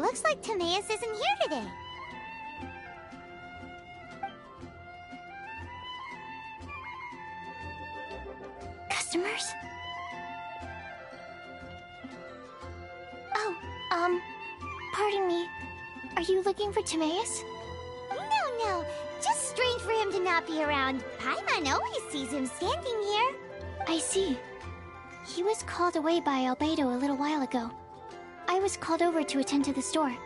Looks like Timaeus isn't here today. Customers? Oh, pardon me. Are you looking for Timaeus? No. Just strange for him to not be around. Paimon always sees him standing here. I see. He was called away by Albedo a little while ago. I was called over to attend to the store.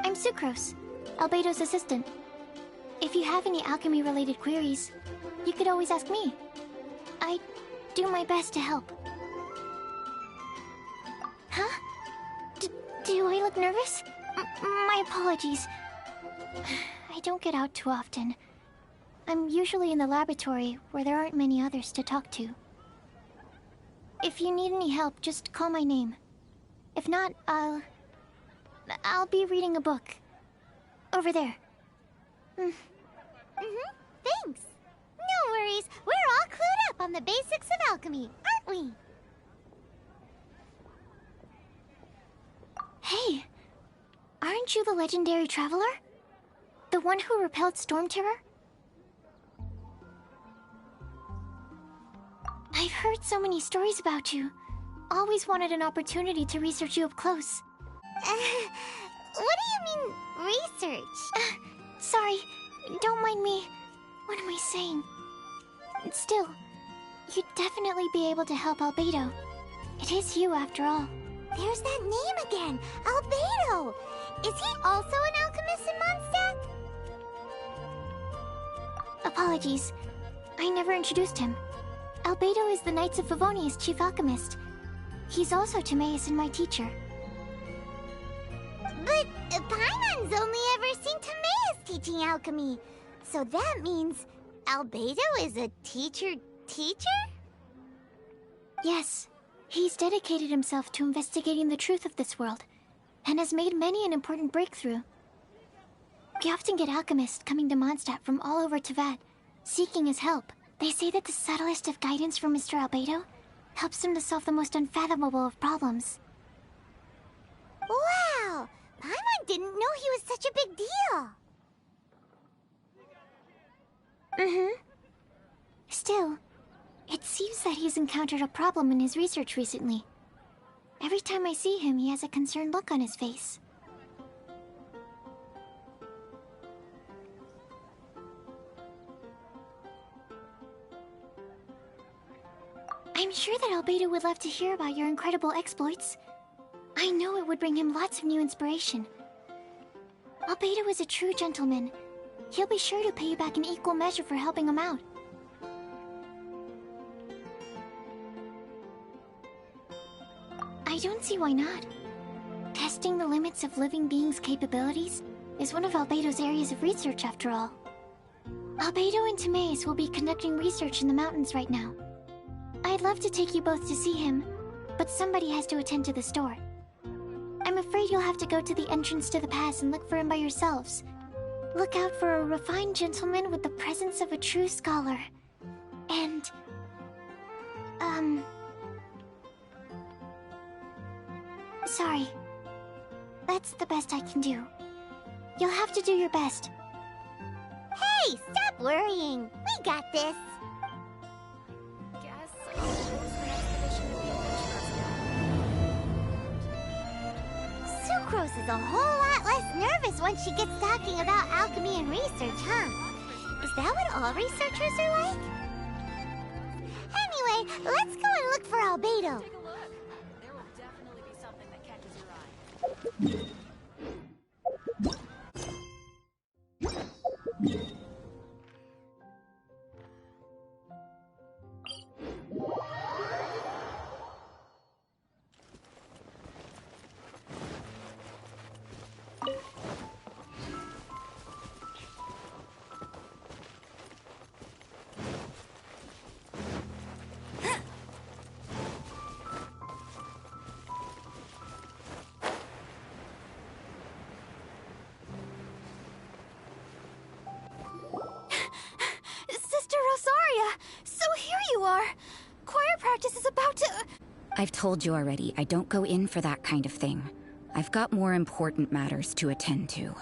I'm Sucrose, Albedo's assistant. If you have any alchemy-related queries, you could always ask me. I do my best to help. Huh? Do I look nervous? My apologies. I don't get out too often. I'm usually in the laboratory where there aren't many others to talk to. If you need any help, just call my name. If not, I'll be reading a book. Over there. Thanks. No worries. We're all clued up on the basics of alchemy, aren't we? Hey, aren't you the legendary traveler? The one who repelled Storm Terror? I've heard so many stories about you. Always wanted an opportunity to research you up close. What do you mean, research? Sorry, don't mind me. What am I saying? Still, you'd definitely be able to help Albedo. It is you, after all. There's that name again, Albedo! Is he also an alchemist in Mondstadt? Apologies, I never introduced him. Albedo is the Knights of Favonia's chief alchemist. He's also Timaeus and my teacher. But Paimon's only ever seen Timaeus teaching alchemy. So that means Albedo is a teacher? Yes. He's dedicated himself to investigating the truth of this world, and has made many an important breakthrough. We often get alchemists coming to Mondstadt from all over Teyvat, seeking his help. They say that the subtlest of guidance from Mr. Albedo helps him to solve the most unfathomable of problems. Wow! Paimon didn't know he was such a big deal! Still, it seems that he's encountered a problem in his research recently. Every time I see him, he has a concerned look on his face. I'm sure that Albedo would love to hear about your incredible exploits. I know it would bring him lots of new inspiration. Albedo is a true gentleman. He'll be sure to pay you back in equal measure for helping him out. I don't see why not. Testing the limits of living beings' capabilities is one of Albedo's areas of research, after all. Albedo and Timaeus will be conducting research in the mountains right now. I'd love to take you both to see him, but somebody has to attend to the store. I'm afraid you'll have to go to the entrance to the pass and look for him by yourselves. Look out for a refined gentleman with the presence of a true scholar. And... sorry. That's the best I can do. You'll have to do your best. Hey, stop worrying! We got this! Sucrose is a whole lot less nervous when she gets talking about alchemy and research, huh? Is that what all researchers are like? Anyway, let's go and look for Albedo. There will definitely be something that catches your eye. I've told you already, I don't go in for that kind of thing. I've got more important matters to attend to.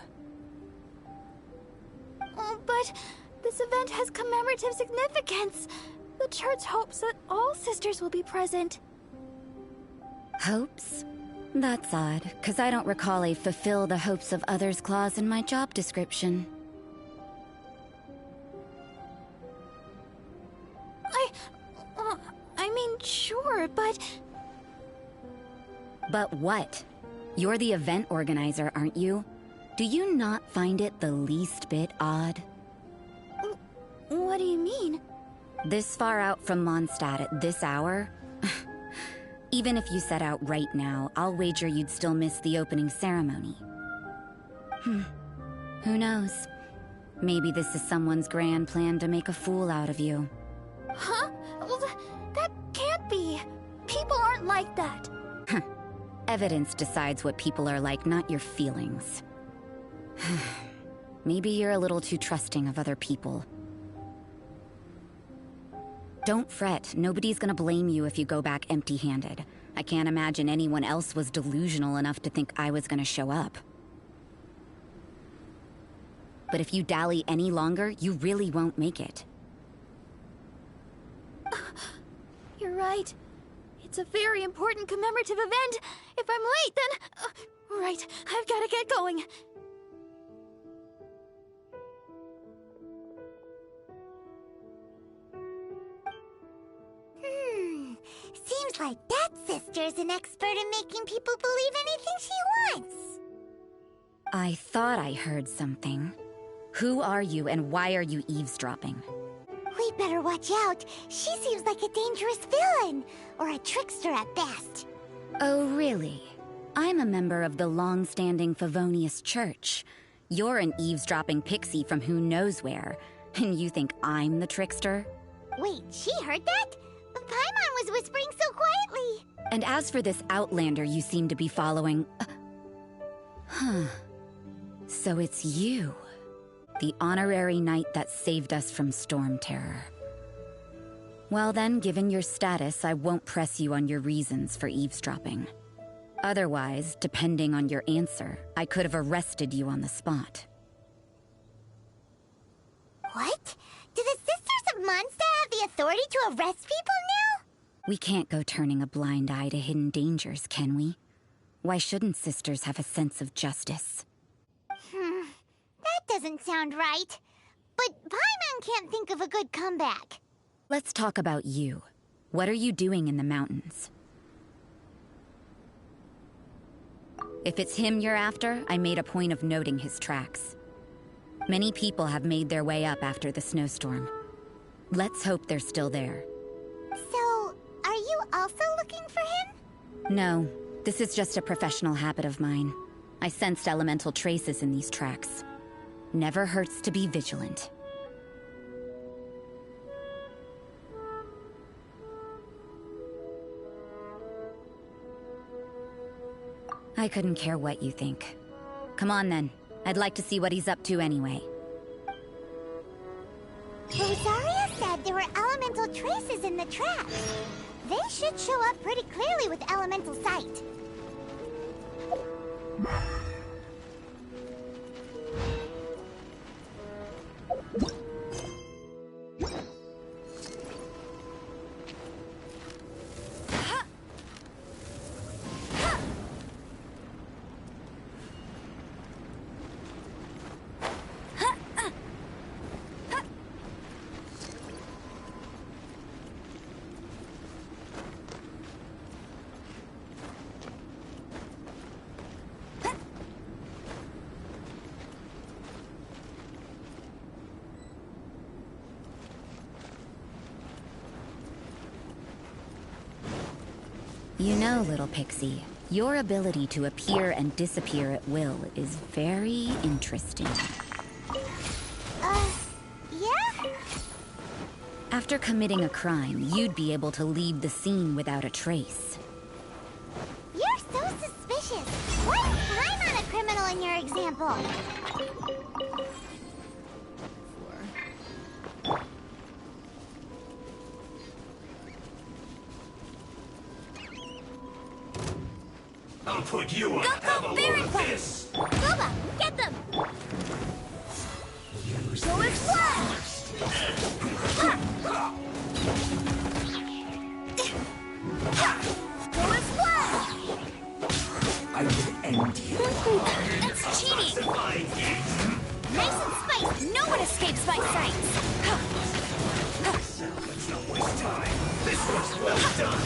Oh, but this event has commemorative significance. The church hopes that all sisters will be present. Hopes? That's odd, because I don't recall a fulfill the hopes of others clause in my job description. I mean, sure, but... But what? You're the event organizer, aren't you? Do you not find it the least bit odd? What do you mean? This far out from Mondstadt at this hour? Even if you set out right now, I'll wager you'd still miss the opening ceremony. Who knows? Maybe this is someone's grand plan to make a fool out of you. Huh? Well, that can't be. People aren't like that. Evidence decides what people are like, not your feelings. Maybe you're a little too trusting of other people. Don't fret, nobody's gonna blame you if you go back empty-handed. I can't imagine anyone else was delusional enough to think I was gonna show up. But if you dally any longer, you really won't make it. You're right. It's a very important commemorative event. If I'm late, then... right, I've gotta get going. Seems like that sister's an expert in making people believe anything she wants. I thought I heard something. Who are you and why are you eavesdropping? We better watch out. She seems like a dangerous villain, or a trickster at best. Oh, really? I'm a member of the long-standing Favonius Church. You're an eavesdropping pixie from who knows where, and you think I'm the trickster? Wait, she heard that? Paimon was whispering so quietly. And as for this outlander you seem to be following... So it's you. The honorary knight that saved us from Storm Terror. Well then, given your status, I won't press you on your reasons for eavesdropping. Otherwise, depending on your answer, I could have arrested you on the spot. What? Do the Sisters of Mondstadt have the authority to arrest people now? We can't go turning a blind eye to hidden dangers, can we? Why shouldn't sisters have a sense of justice? That doesn't sound right. But Paimon can't think of a good comeback. Let's talk about you. What are you doing in the mountains? If it's him you're after, I made a point of noting his tracks. Many people have made their way up after the snowstorm. Let's hope they're still there. So, are you also looking for him? No, this is just a professional habit of mine. I sensed elemental traces in these tracks. Never hurts to be vigilant. I couldn't care what you think. Come on then. I'd like to see what he's up to anyway. Rosaria said there were elemental traces in the tracks. They should show up pretty clearly with elemental sight. You know, little pixie, your ability to appear and disappear at will is very interesting. Yeah? After committing a crime, you'd be able to leave the scene without a trace. You're so suspicious. Why is Paimon a criminal in your example? I'll put you on. Have a load of this. Boba, get them! Go and flash! Go and flash! I will end you. That's cheating! Nice and spiced! No one escapes my sights! Let's not waste time. This was well done.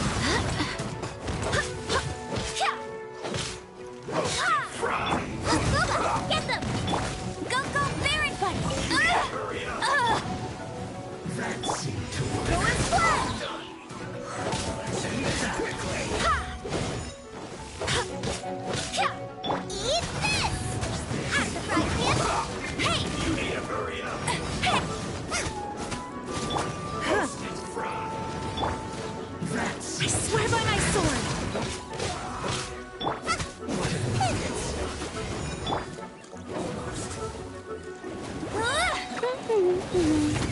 Roasted fry. Boba, get them! Go, Baron Bunny! Hurry up. That seemed to work. Go and flash! Let's end this quickly. Eat this! Out of the frying pan! Hey! You need to hurry up. Roasted fry. That's I swear by my sword!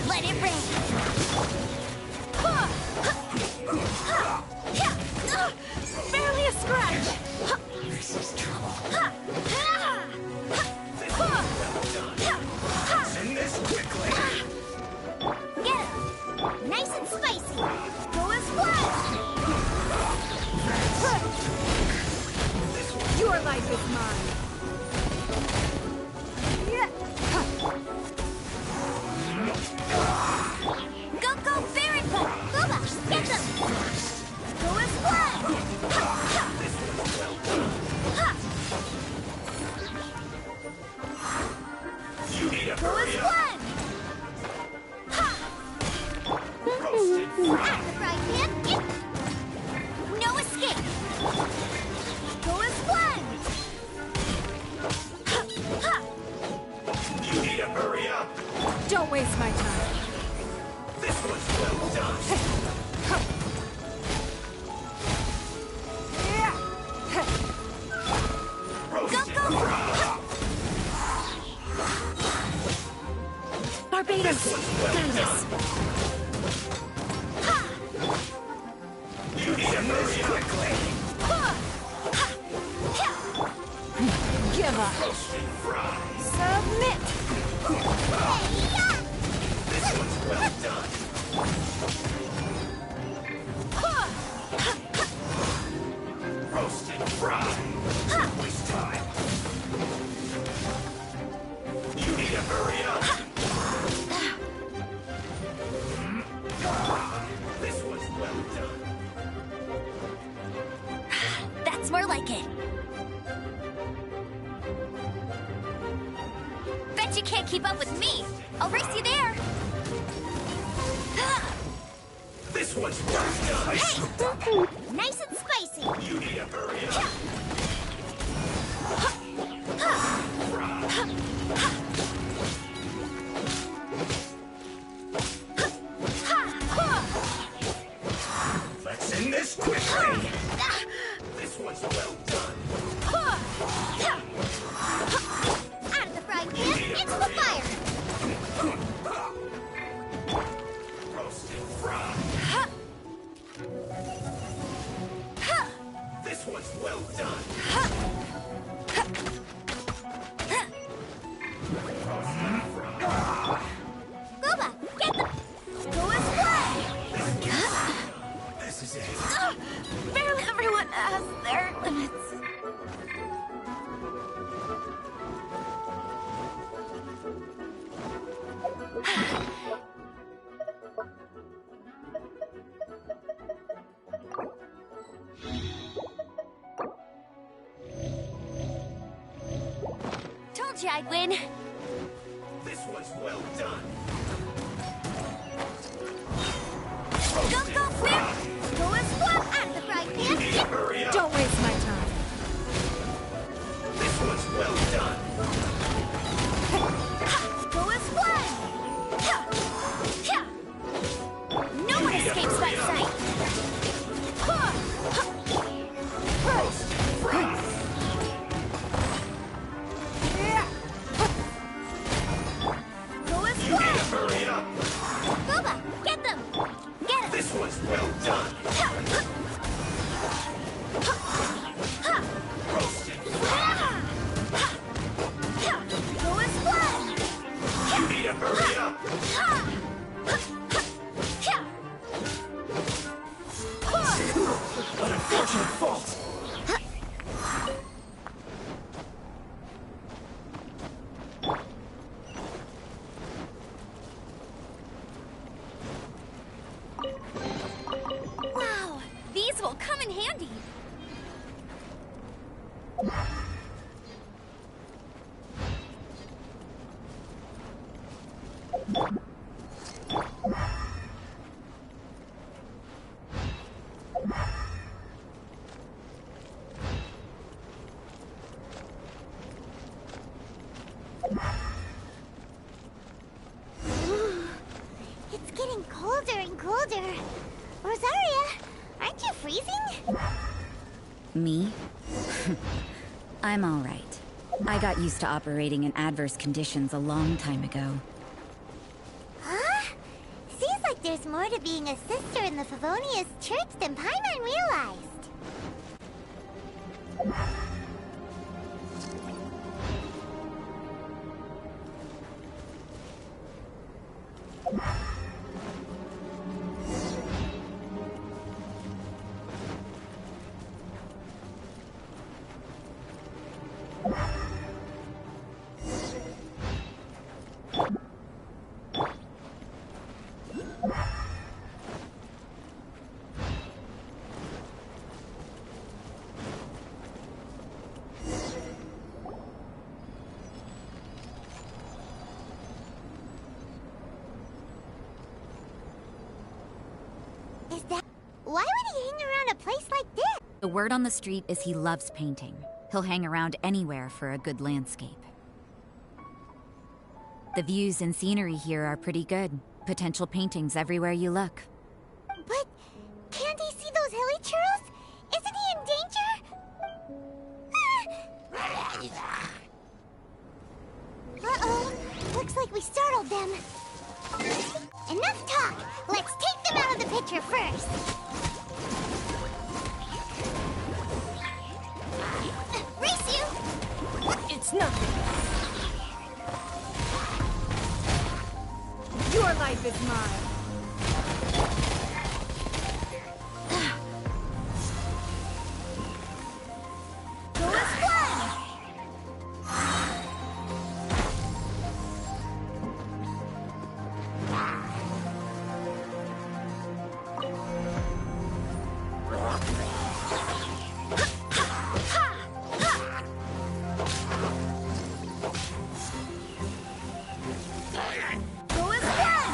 Let it rain! Barely a scratch! this is trouble. End this quickly. Get him! Nice and spicy! Go and splash! Your life is mine! Go, Baron Bun! Boba, get them! Go and splash! You need to Go and hurry up. splash! Roasted fry. At the frying pan! No escape! Go and splash! You need to hurry up. Don't waste my time! This was well done. Roasted fry. Barbados! Guide us! You need to hurry quickly. Give up! Roasted fry. Submit! This was well done. Roasted fry. Don't waste time. You need to hurry up. This was well done. That's more like it. Bet you can't keep up with me. I'll race you there. This was well done. Hey! Nice and spicy. You need to hurry up. Let's end this quickly. This was well done. Out of the frying pan, into the fire. Roasted fry. This was well done. Roasted fry. Boba, get the... Go and splash! This is it. Barely everyone has their limits. Told you I'd win. This was well done. Go, Flip! Go and splash out of the frying You need to pan. hurry up. Don't waste my time. This was well done. Go and splash! No one escapes my sight. Roasted fry. Go and You need to splash! hurry up. Boba, get them! Get him! This was Not your fault! Wow, these will come in handy. It's getting colder and colder. Rosaria, aren't you freezing? Me? I'm all right. I got used to operating in adverse conditions a long time ago. Huh? Seems like there's more to being a sister in the Favonius Church than Paimon realized. Why would he hang around a place like this? The word on the street is he loves painting. He'll hang around anywhere for a good landscape. The views and scenery here are pretty good. Potential paintings everywhere you look. But can't he see those hilly churls? Isn't he in danger? Uh-oh. Looks like we startled them. Enough talk! Let's take them out of the picture first! Race you! It's nothing. Your life is mine. Go as planned! Go as planned!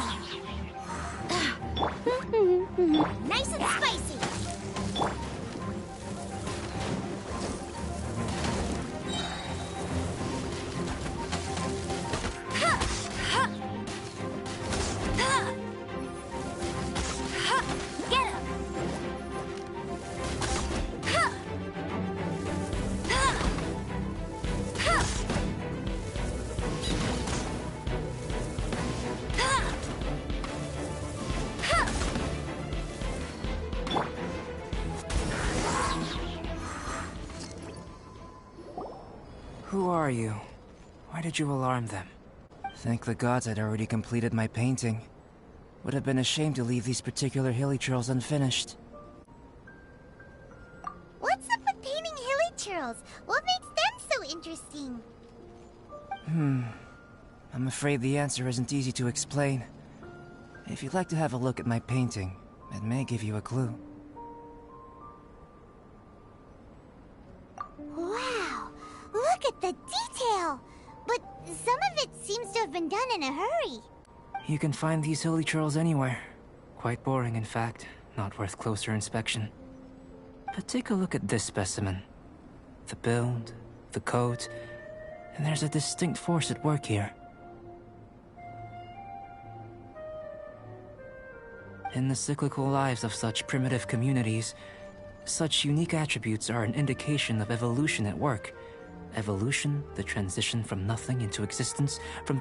Nice and spicy! Get him! Who are you? Why did you alarm them? Thank the gods I'd already completed my painting. Would have been a shame to leave these particular hilly churls unfinished. What's up with painting hilly churls? What makes them so interesting? I'm afraid the answer isn't easy to explain. If you'd like to have a look at my painting, it may give you a clue. Wow! Look at the detail! But some of it seems to have been done in a hurry. You can find these hilly churls anywhere. Quite boring, in fact. Not worth closer inspection. But take a look at this specimen. The build, the coat, and there's a distinct force at work here. In the cyclical lives of such primitive communities, such unique attributes are an indication of evolution at work. Evolution, the transition from nothing into existence, from...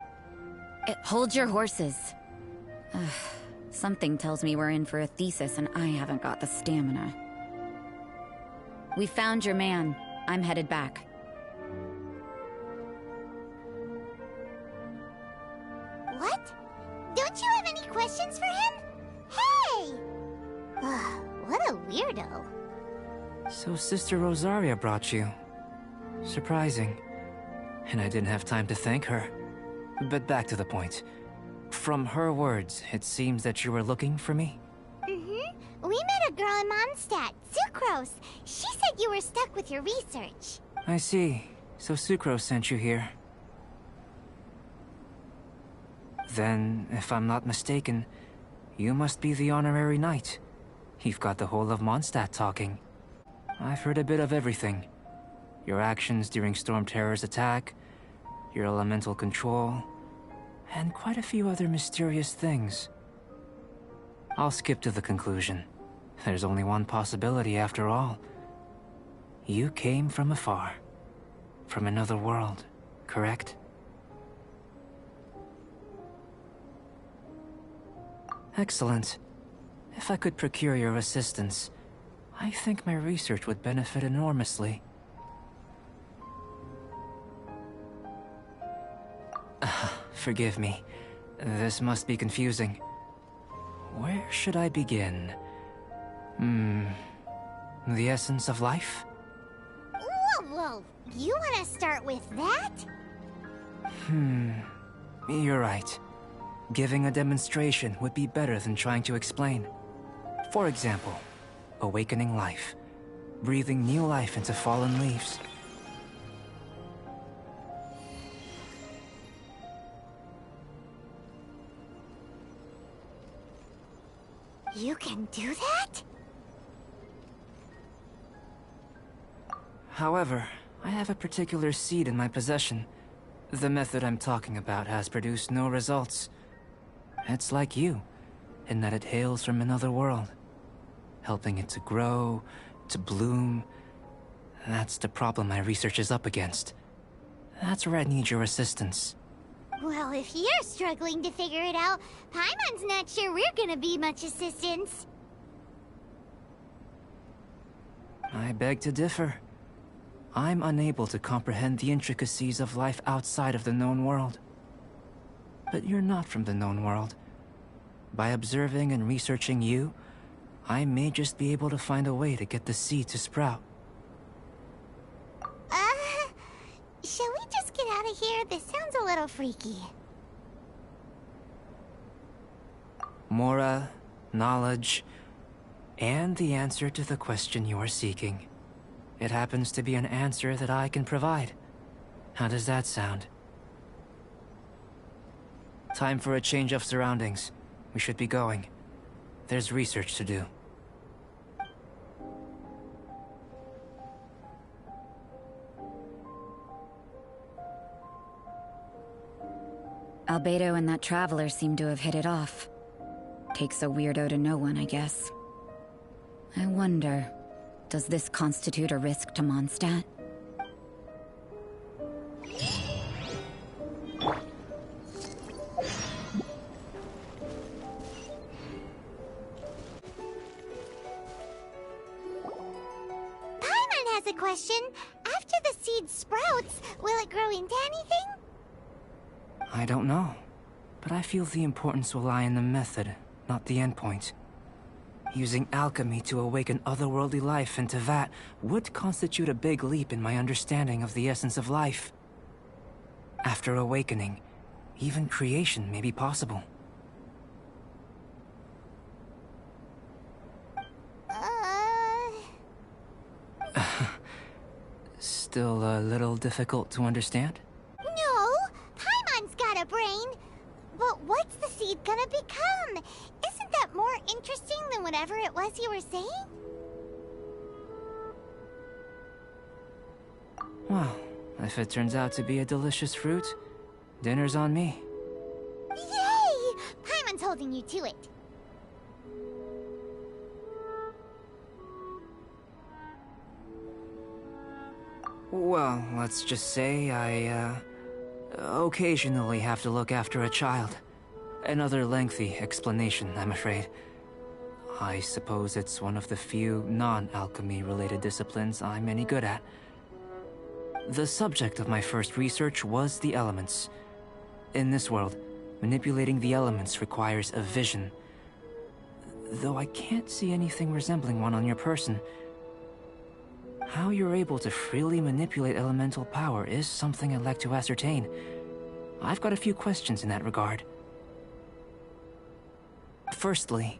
Hold your horses. Ugh, something tells me we're in for a thesis and I haven't got the stamina. We found your man. I'm headed back. What? Don't you have any questions for him? Hey! What a weirdo. So Sister Rosaria brought you. Surprising. And I didn't have time to thank her. But back to the point. From her words, it seems that you were looking for me? Mm-hmm. We met a girl in Mondstadt, Sucrose. She said you were stuck with your research. I see. So Sucrose sent you here. Then, if I'm not mistaken, you must be the honorary knight. You've got the whole of Mondstadt talking. I've heard a bit of everything. Your actions during Storm Terror's attack, your elemental control, and quite a few other mysterious things. I'll skip to the conclusion. There's only one possibility after all. You came from afar. From another world, correct? Excellent. If I could procure your assistance, I think my research would benefit enormously. Forgive me. This must be confusing. Where should I begin? The essence of life? Whoa. You want to start with that? You're right. Giving a demonstration would be better than trying to explain. For example, awakening life. Breathing new life into fallen leaves. You can do that? However, I have a particular seed in my possession. The method I'm talking about has produced no results. It's like you, in that it hails from another world. Helping it to grow, to bloom. That's the problem my research is up against. That's where I need your assistance. Well, if you're struggling to figure it out, Paimon's not sure we're gonna be much assistance. I beg to differ. I'm unable to comprehend the intricacies of life outside of the known world. But you're not from the known world. By observing and researching you, I may just be able to find a way to get the seed to sprout. Shall we just get out of here? This sounds a little freaky. Mora, knowledge, and the answer to the question you are seeking. It happens to be an answer that I can provide. How does that sound? Time for a change of surroundings. We should be going. There's research to do. Albedo and that traveler seem to have hit it off. Takes a weirdo to know one, I guess. I wonder, does this constitute a risk to Mondstadt? Paimon has a question. After the seed sprouts, will it grow into anything? I don't know, but I feel the importance will lie in the method, not the endpoint. Using alchemy to awaken otherworldly life into that would constitute a big leap in my understanding of the essence of life. After awakening, even creation may be possible. Still a little difficult to understand? No, Paimon's got a brain. But what's the seed gonna become? Isn't that more interesting than whatever it was you were saying? Well, if it turns out to be a delicious fruit, dinner's on me. Yay! Paimon's holding you to it. Well, let's just say I, occasionally have to look after a child. Another lengthy explanation, I'm afraid. I suppose it's one of the few non-alchemy related disciplines I'm any good at. The subject of my first research was the elements. In this world, manipulating the elements requires a vision. Though I can't see anything resembling one on your person. How you're able to freely manipulate elemental power is something I'd like to ascertain. I've got a few questions in that regard. Firstly,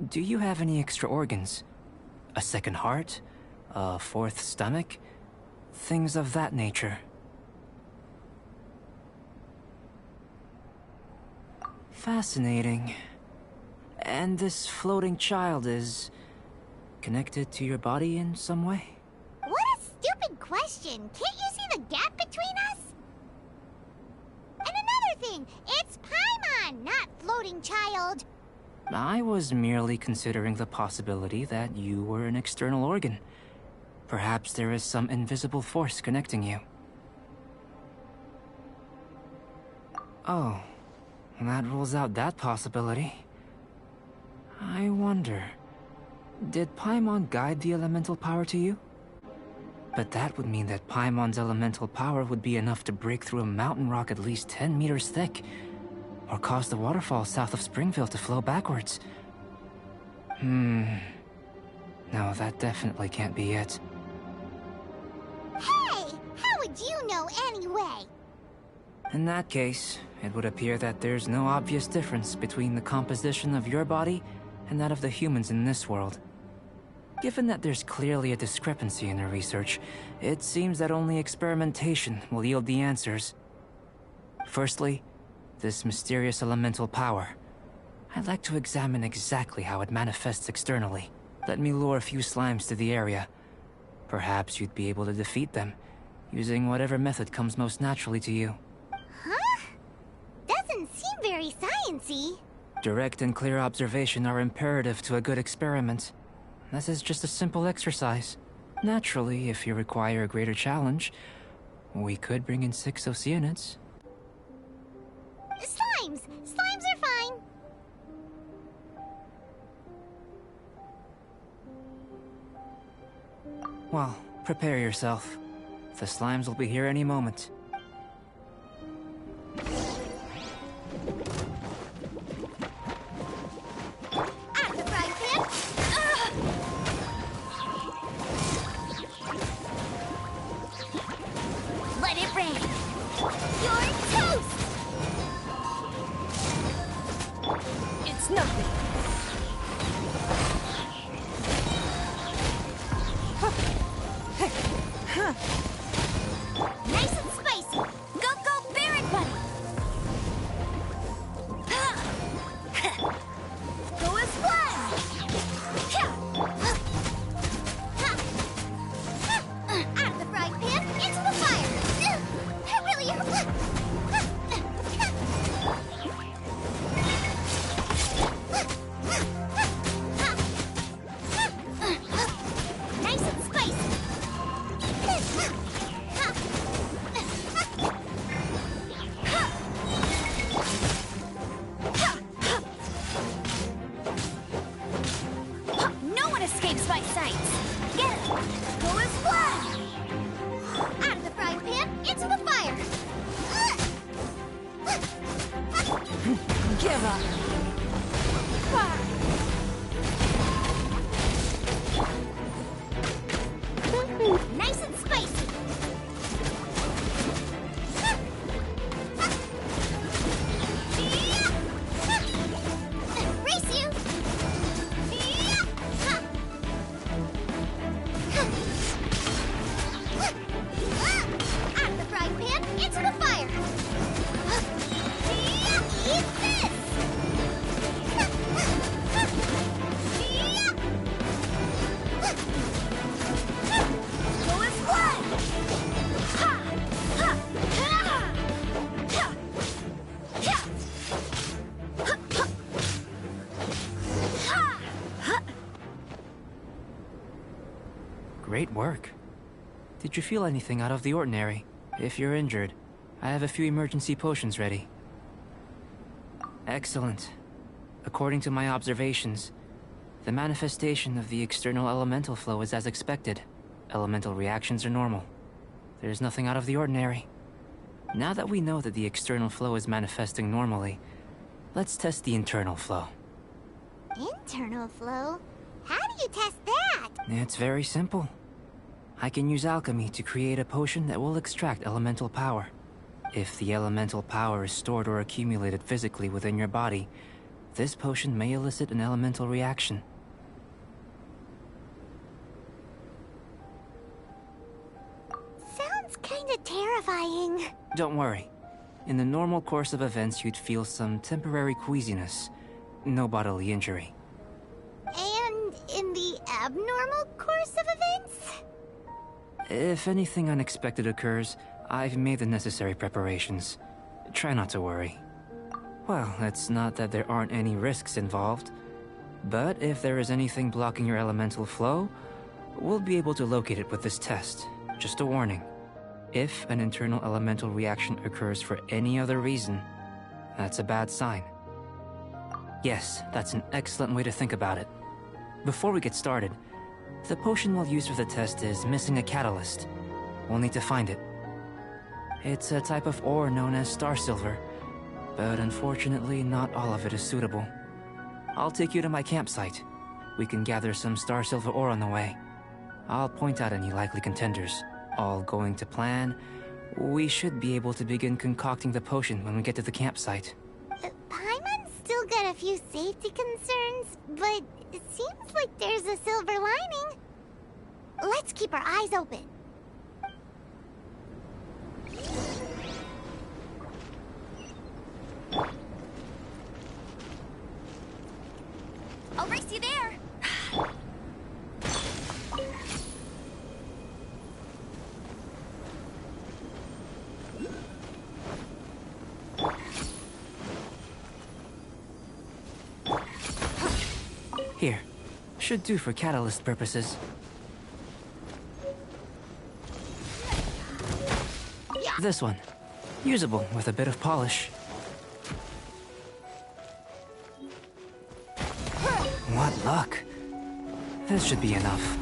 do you have any extra organs? A second heart? A fourth stomach? Things of that nature. Fascinating. And this floating child is connected to your body in some way? What a stupid question! Can't you see the gap between us? And another thing, it's Paimon, not floating child. I was merely considering the possibility that you were an external organ. Perhaps there is some invisible force connecting you. Oh, that rules out that possibility. I wonder, did Paimon guide the elemental power to you? But that would mean that Paimon's elemental power would be enough to break through a mountain rock at least 10 meters thick, or cause the waterfall south of Springfield to flow backwards. No, that definitely can't be it. Hey! How would you know anyway? In that case, it would appear that there's no obvious difference between the composition of your body and that of the humans in this world. Given that there's clearly a discrepancy in the research, it seems that only experimentation will yield the answers. Firstly, this mysterious elemental power. I'd like to examine exactly how it manifests externally. Let me lure a few slimes to the area. Perhaps you'd be able to defeat them, using whatever method comes most naturally to you. Huh? Doesn't seem very sciencey. Direct and clear observation are imperative to a good experiment. This is just a simple exercise. Naturally, if you require a greater challenge, we could bring in 6 Oceanids. Slimes! Slimes are fine! Well, prepare yourself. The slimes will be here any moment. At the frying pan! Let it rain! You're toast! It's nothing. Nice and spicy! Go, go, Baron Buddy! Go as flash! Out of the frying pan, into the fire! That really nice and spicy! No one escapes my sights! Get it! Go as flash! Out of the frying pan, into the fire! Give up. Nice and spicy! Race you! Out of the frying pan, into the fire! Eat this! Go as flash! Ha! Ha! Ha! Ha! Ha! Ha! Ha! Great work. Did you feel anything out of the ordinary? If you're injured, I have a few emergency potions ready. Excellent. According to my observations, the manifestation of the external elemental flow is as expected. Elemental reactions are normal. There's nothing out of the ordinary. Now that we know that the external flow is manifesting normally, let's test the internal flow. Internal flow? How do you test that? It's very simple. I can use alchemy to create a potion that will extract elemental power. If the elemental power is stored or accumulated physically within your body, this potion may elicit an elemental reaction. Sounds kinda terrifying. Don't worry. In the normal course of events, you'd feel some temporary queasiness. No bodily injury. And in the abnormal course of events? If anything unexpected occurs, I've made the necessary preparations. Try not to worry. Well, it's not that there aren't any risks involved. But if there is anything blocking your elemental flow, we'll be able to locate it with this test. Just a warning. If an internal elemental reaction occurs for any other reason, that's a bad sign. Yes, that's an excellent way to think about it. Before we get started, the potion we'll use for the test is missing a catalyst. We'll need to find it. It's a type of ore known as star silver, but unfortunately not all of it is suitable. I'll take you to my campsite. We can gather some star silver ore on the way. I'll point out any likely contenders. All going to plan, we should be able to begin concocting the potion when we get to the campsite. Paimon's still got a few safety concerns, but it seems like there's a silver lining. Let's keep our eyes open. I'll race you there. Here. Should do for catalyst purposes. This one. Usable with a bit of polish. What luck. This should be enough.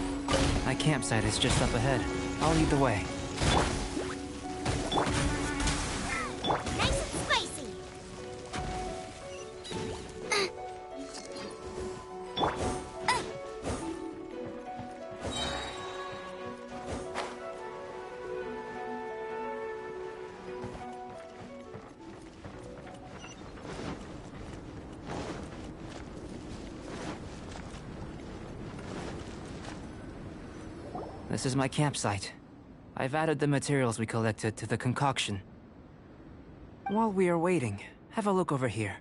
My campsite is just up ahead. I'll lead the way. Nice and spicy. This is my campsite. I've added the materials we collected to the concoction. While we are waiting, have a look over here.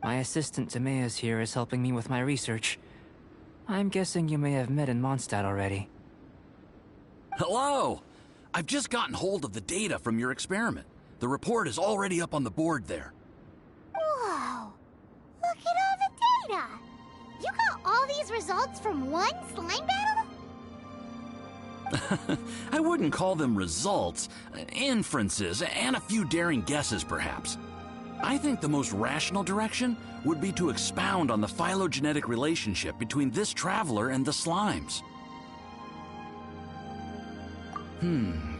My assistant Timaeus here is helping me with my research. I'm guessing you may have met in Mondstadt already. Hello! I've just gotten hold of the data from your experiment. The report is already up on the board there. Whoa! Look at all the data! You got all these results from one slime battle? I wouldn't call them results, inferences, and a few daring guesses perhaps. I think the most rational direction would be to expound on the phylogenetic relationship between this traveler and the slimes.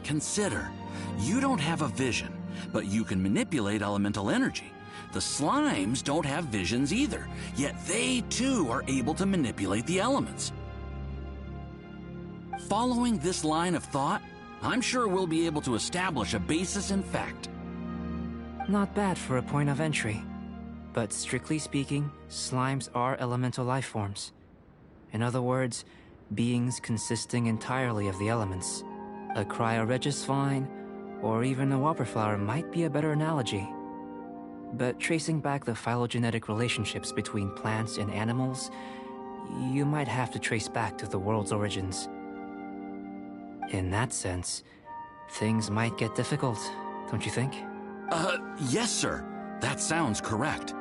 Consider. You don't have a vision, but you can manipulate elemental energy. The slimes don't have visions either, yet they too are able to manipulate the elements. Following this line of thought, I'm sure we'll be able to establish a basis in fact. Not bad for a point of entry. But strictly speaking, slimes are elemental life forms. In other words, beings consisting entirely of the elements. A cryoregis vine, or even a wildflower might be a better analogy. But tracing back the phylogenetic relationships between plants and animals, you might have to trace back to the world's origins. In that sense, things might get difficult, don't you think? Yes, sir. That sounds correct.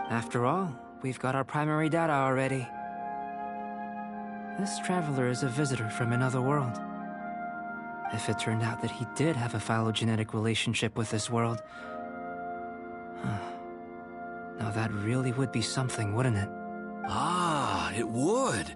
After all, we've got our primary data already. This traveler is a visitor from another world. If it turned out that he did have a phylogenetic relationship with this world... Now that really would be something, wouldn't it? Ah, it would.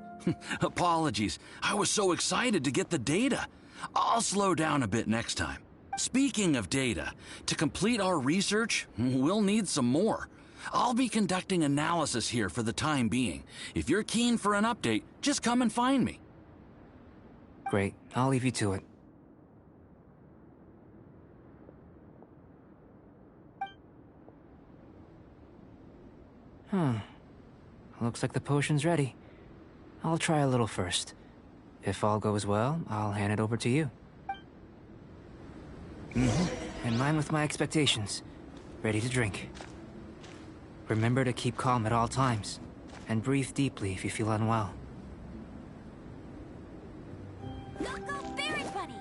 Apologies. I was so excited to get the data. I'll slow down a bit next time. Speaking of data, to complete our research, we'll need some more. I'll be conducting analysis here for the time being. If you're keen for an update, just come and find me. Great. I'll leave you to it. Looks like the potion's ready. I'll try a little first. If all goes well, I'll hand it over to you. In line with my expectations. Ready to drink. Remember to keep calm at all times, and breathe deeply if you feel unwell. Knockoff Berry Bunny!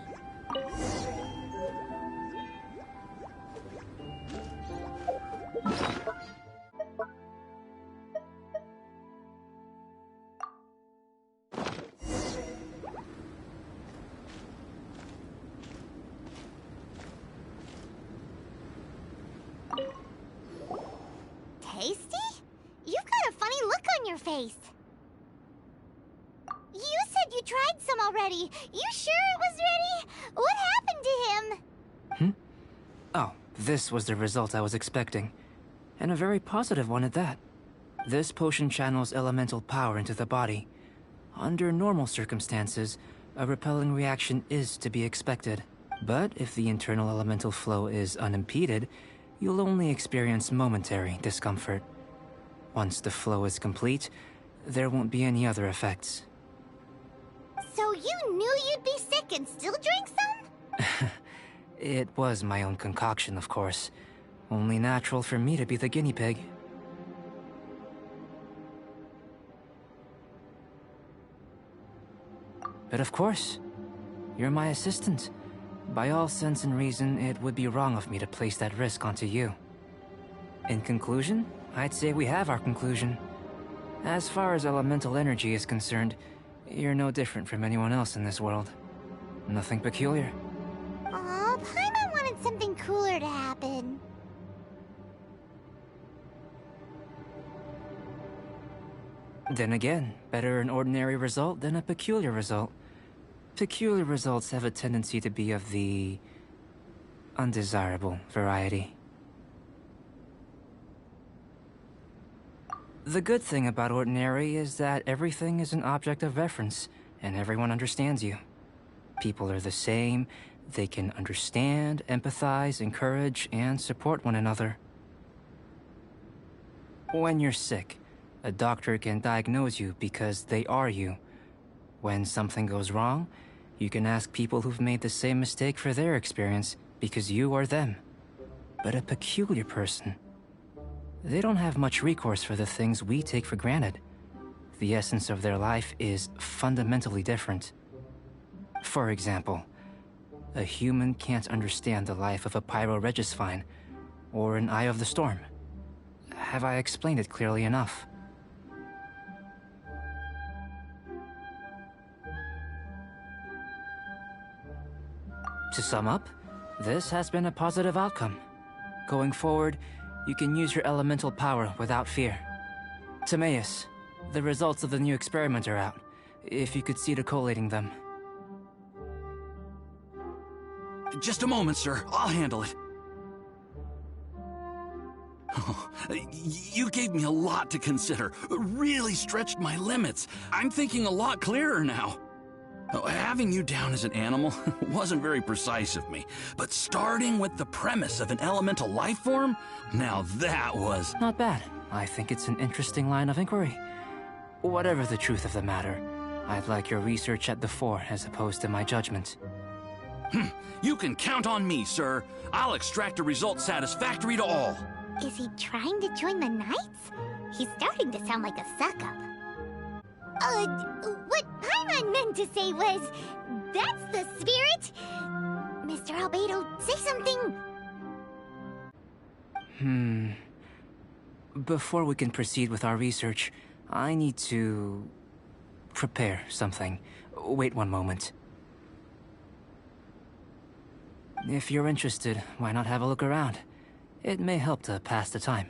Tasty? You've got a funny look on your face. You said you tried some already. You sure it was ready? What happened to him? Oh, this was the result I was expecting. And a very positive one at that. This potion channels elemental power into the body. Under normal circumstances, a repelling reaction is to be expected. But if the internal elemental flow is unimpeded, you'll only experience momentary discomfort. Once the flow is complete, there won't be any other effects. So you knew you'd be sick and still drank some? It was my own concoction, of course. Only natural for me to be the guinea pig. But of course, you're my assistant. By all sense and reason, it would be wrong of me to place that risk onto you. In conclusion, I'd say we have our conclusion. As far as elemental energy is concerned, you're no different from anyone else in this world. Nothing peculiar. Aw, Paimon wanted something cooler to happen. Then again, better an ordinary result than a peculiar result. Peculiar results have a tendency to be of the undesirable variety. The good thing about ordinary is that everything is an object of reference, and everyone understands you. People are the same, they can understand, empathize, encourage, and support one another. When you're sick, a doctor can diagnose you because they are you. When something goes wrong, you can ask people who've made the same mistake for their experience because you are them. But a peculiar person, they don't have much recourse for the things we take for granted. The essence of their life is fundamentally different. For example, a human can't understand the life of a pyro-regisvine or an Eye of the Storm. Have I explained it clearly enough? To sum up, this has been a positive outcome. Going forward, you can use your elemental power without fear. Timaeus, the results of the new experiment are out. If you could see to collating them. Just a moment, sir. I'll handle it. Oh, you gave me a lot to consider. Really stretched my limits. I'm thinking a lot clearer now. Having you down as an animal wasn't very precise of me, but starting with the premise of an elemental life form, now that was... Not bad. I think it's an interesting line of inquiry. Whatever the truth of the matter, I'd like your research at the fore as opposed to my judgment. You can count on me, sir. I'll extract a result satisfactory to all. Is he trying to join the Knights? He's starting to sound like a suck-up. What Paimon meant to say was, that's the spirit! Mr. Albedo, say something! Before we can proceed with our research, I need to... prepare something. Wait one moment. If you're interested, why not have a look around? It may help to pass the time.